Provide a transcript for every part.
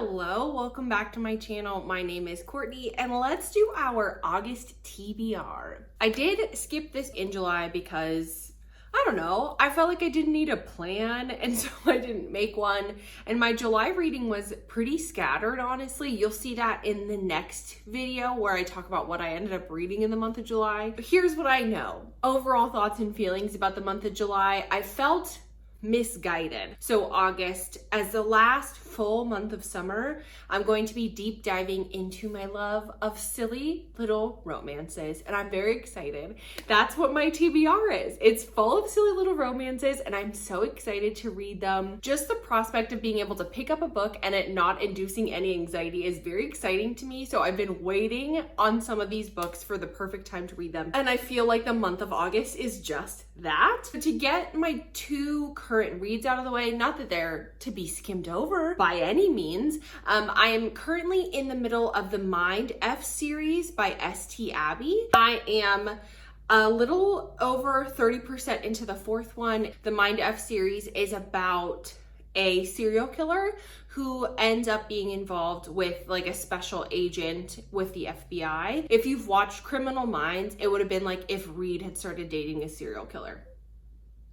Hello, welcome back to my channel. My name is Courtney and let's do our August TBR. I did skip this in July because I don't know, I felt like I didn't need a plan and so I didn't make one. And my July reading was pretty scattered, honestly. You'll see that in the next video where I talk about what I ended up reading in the month of July. But here's what I know. Overall thoughts and feelings about the month of July. I felt misguided. So August, as the last full month of summer, I'm going to be deep diving into my love of silly little romances, and I'm very excited. That's what my TBR is. It's full of silly little romances and I'm so excited to read them. Just the prospect of being able to pick up a book and it not inducing any anxiety is very exciting to me. So I've been waiting on some of these books for the perfect time to read them, and I feel like the month of August is just that. But to get my two current reads out of the way, not that they're to be skimmed over by any means, I am currently in the middle of the Mind F series by St. Abbey. I am a little over 30% into the fourth one. The Mind F series is about a serial killer who ends up being involved with like a special agent with the FBI. If you've watched Criminal Minds, it would have been like if Reed had started dating a serial killer.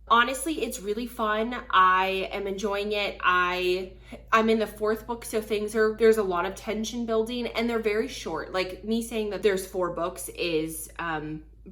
Honestly, it's really fun. I am enjoying it. I'm in the fourth book, so there's a lot of tension building and they're very short. Like me saying that there's 4 books is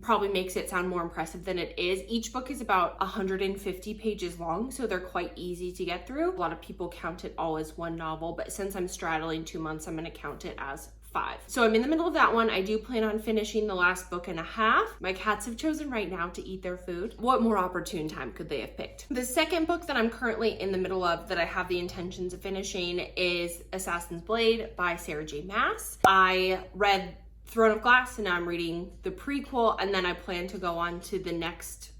probably makes it sound more impressive than it is. Each book is about 150 pages long, so they're quite easy to get through. A lot of people count it all as one novel, but since I'm straddling 2 months, I'm gonna count it as 5. So I'm in the middle of that one. I do plan on finishing the last book and a half. My cats have chosen right now to eat their food. What more opportune time could they have picked? The second book that I'm currently in the middle of that I have the intentions of finishing is Assassin's Blade by Sarah J. Maas. I read Throne of Glass and now I'm reading the prequel, and then I plan to go on to the next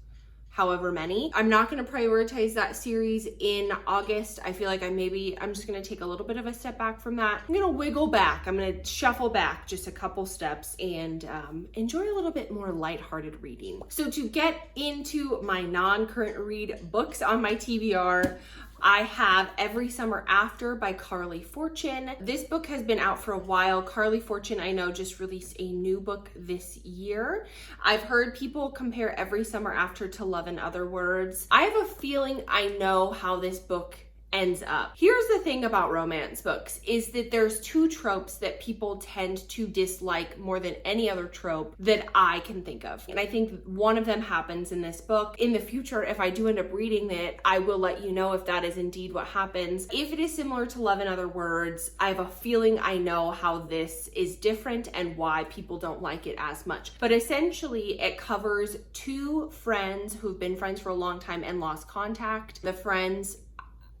however many. I'm not going to prioritize that series in August. I feel like I'm just going to take a little bit of a step back from that. I'm going to wiggle back. I'm going to shuffle back just a couple steps and enjoy a little bit more lighthearted reading. So to get into my non-current read books on my TBR, I have Every Summer After by Carly Fortune. This book has been out for a while. Carly Fortune, I know, just released a new book this year. I've heard people compare Every Summer After to Love in Other Words. I have a feeling I know how this book ends up. Here's the thing about romance books is that there's 2 tropes that people tend to dislike more than any other trope that I can think of. And I think one of them happens in this book. In the future, if I do end up reading it, I will let you know if that is indeed what happens. If it is similar to Love in Other Words, I have a feeling I know how this is different and why people don't like it as much. But essentially, it covers 2 friends who've been friends for a long time and lost contact. The friends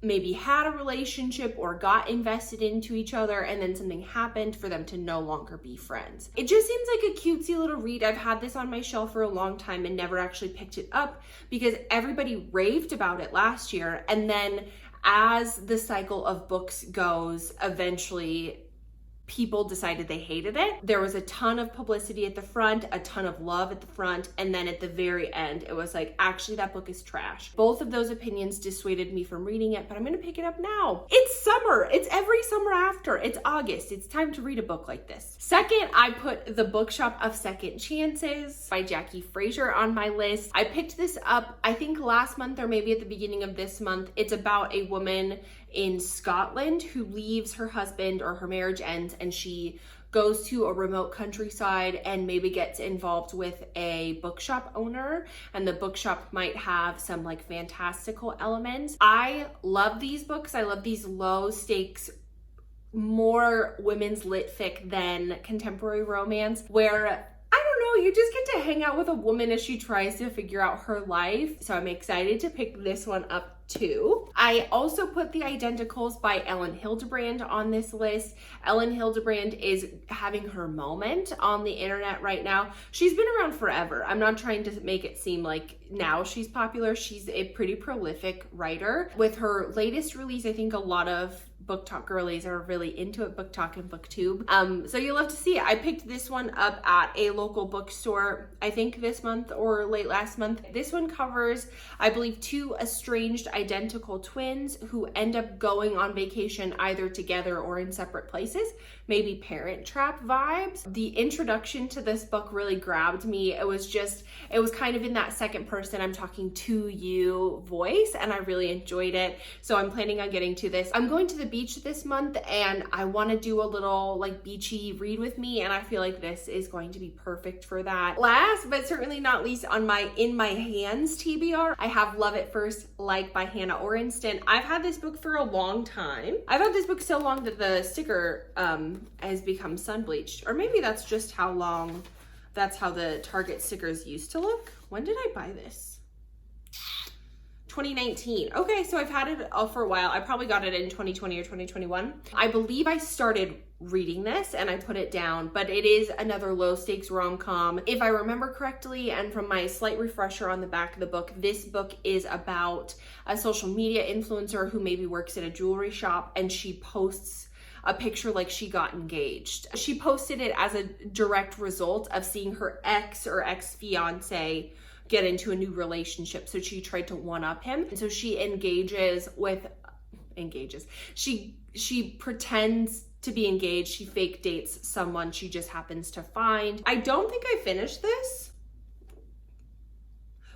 maybe had a relationship or got invested into each other, and then something happened for them to no longer be friends. It just seems like a cutesy little read. I've had this on my shelf for a long time and never actually picked it up because everybody raved about it last year. And then as the cycle of books goes, eventually people decided they hated it. There was a ton of publicity at the front, a ton of love at the front, and then at the very end, it was like, actually, that book is trash. Both of those opinions dissuaded me from reading it, but I'm gonna pick it up now. It's summer. It's Every Summer After. It's August. It's time to read a book like this. Second, I put The Bookshop of Second Chances by Jackie Fraser on my list. I picked this up, I think last month or maybe at the beginning of this month. It's about a woman in Scotland who leaves her husband, or her marriage ends, and she goes to a remote countryside and maybe gets involved with a bookshop owner, and the bookshop might have some like fantastical elements. I love these books. I love these low stakes, more women's lit fic than contemporary romance, where you just get to hang out with a woman as she tries to figure out her life. So I'm excited to pick this one up too. I also put The Identicals by Ellen Hildebrand on this list. Ellen Hildebrand is having her moment on the internet right now. She's been around forever. I'm not trying to make it seem like now she's popular. She's a pretty prolific writer. With her latest release, I think a lot of Book Talk girlies are really into it, Book Talk and BookTube. So you'll love to see it. I picked this one up at a local bookstore, I think this month or late last month. This one covers, I believe, two estranged identical twins who end up going on vacation either together or in separate places. Maybe Parent Trap vibes. The introduction to this book really grabbed me. It was kind of in that second person, I'm talking to you voice, and I really enjoyed it. So I'm planning on getting to this. I'm going to the beach this month and I want to do a little like beachy read with me, and I feel like this is going to be perfect for that. Last but certainly not least, on my In My Hands TBR, I have Love at First Like by Hannah Orenston. I've had this book for a long time. I've had this book so long that the sticker has become sun bleached, or maybe that's just how long, that's how the Target stickers used to look. When did I buy this? 2019. Okay, so I've had it for a while. I probably got it in 2020 or 2021. I believe I started reading this and I put it down, but it is another low stakes rom-com. If I remember correctly, and from my slight refresher on the back of the book, this book is about a social media influencer who maybe works at a jewelry shop, and she posts a picture like she got engaged. She posted it as a direct result of seeing her ex or ex-fiance get into a new relationship. So she tried to one-up him. And so she she pretends to be engaged. She fake dates someone she just happens to find. I don't think I finished this,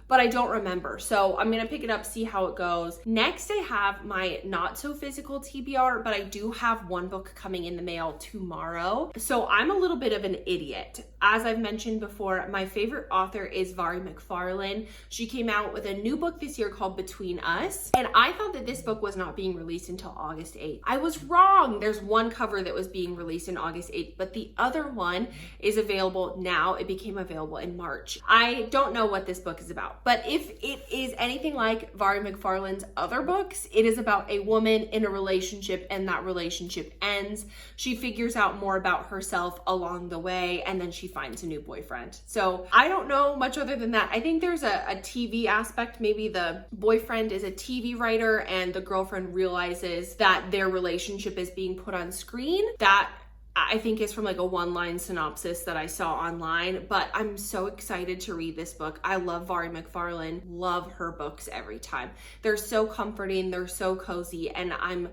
but I don't remember. So I'm gonna pick it up, see how it goes. Next, I have my not so physical TBR, but I do have one book coming in the mail tomorrow. So I'm a little bit of an idiot. As I've mentioned before, my favorite author is Vari McFarlane. She came out with a new book this year called Between Us, and I thought that this book was not being released until August 8th. I was wrong. There's one cover that was being released in August 8th, but the other one is available now. It became available in March. I don't know what this book is about, but if it is anything like Vari McFarlane's other books, it is about a woman in a relationship and that relationship ends. She figures out more about herself along the way, and then she finds a new boyfriend. So I don't know much other than that. I think there's a TV aspect. Maybe the boyfriend is a TV writer and the girlfriend realizes that their relationship is being put on screen. That I think is from like a one-line synopsis that I saw online, but I'm so excited to read this book. I love Vari McFarlane, love her books every time. They're so comforting, they're so cozy, and I'm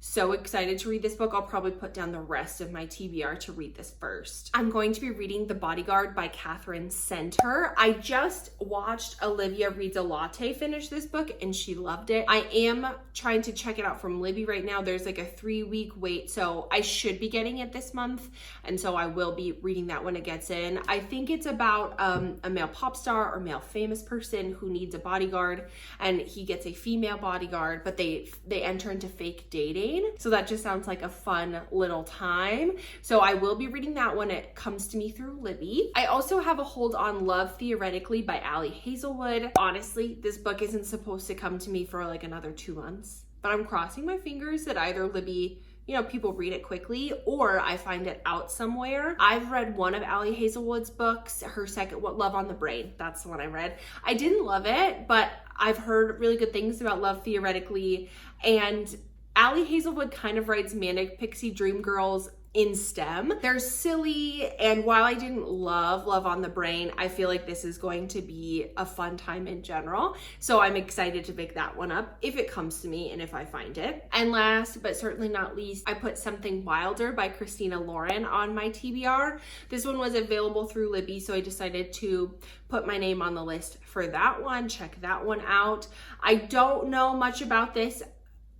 so excited to read this book. I'll probably put down the rest of my TBR to read this first. I'm going to be reading The Bodyguard by Catherine Center. I just watched Olivia Reads a Latte finish this book and she loved it. I am trying to check it out from Libby right now. There's like a 3-week wait, so I should be getting it this month, and so I will be reading that when it gets in. I think it's about a male pop star or male famous person who needs a bodyguard, and he gets a female bodyguard, but they enter into fake dating. So that just sounds like a fun little time. So I will be reading that when it comes to me through Libby. I also have a hold on Love Theoretically by Ali Hazelwood. Honestly, this book isn't supposed to come to me for like another 2 months, but I'm crossing my fingers that either Libby, you know, people read it quickly, or I find it out somewhere. I've read one of Ali Hazelwood's books, her second, Love on the Brain. That's the one I read. I didn't love it, but I've heard really good things about Love Theoretically, and Ali Hazelwood kind of writes manic pixie dream girls in STEM. They're silly, and while I didn't love Love on the Brain, I feel like this is going to be a fun time in general. So I'm excited to pick that one up if it comes to me and if I find it. And last but certainly not least, I put Something Wilder by Christina Lauren on my TBR. This one was available through Libby, so I decided to put my name on the list for that one. Check that one out. I don't know much about this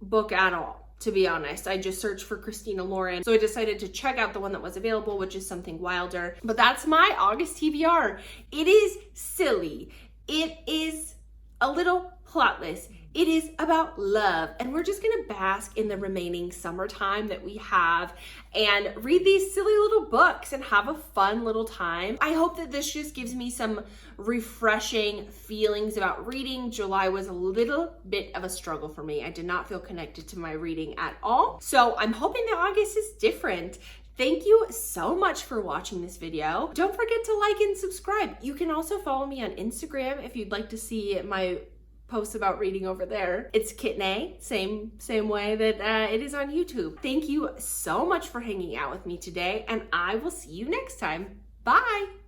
book at all, to be honest. I just searched for Christina Lauren, so I decided to check out the one that was available, which is Something Wilder. But that's my August TBR. It is silly. It is a little plotless. It is about love, and we're just gonna bask in the remaining summertime that we have and read these silly little books and have a fun little time. I hope that this just gives me some refreshing feelings about reading. July was a little bit of a struggle for me. I did not feel connected to my reading at all. So I'm hoping that August is different. Thank you so much for watching this video. Don't forget to like and subscribe. You can also follow me on Instagram if you'd like to see my posts about reading over there. It's Kitney, same way that it is on YouTube. Thank you so much for hanging out with me today, and I will see you next time. Bye!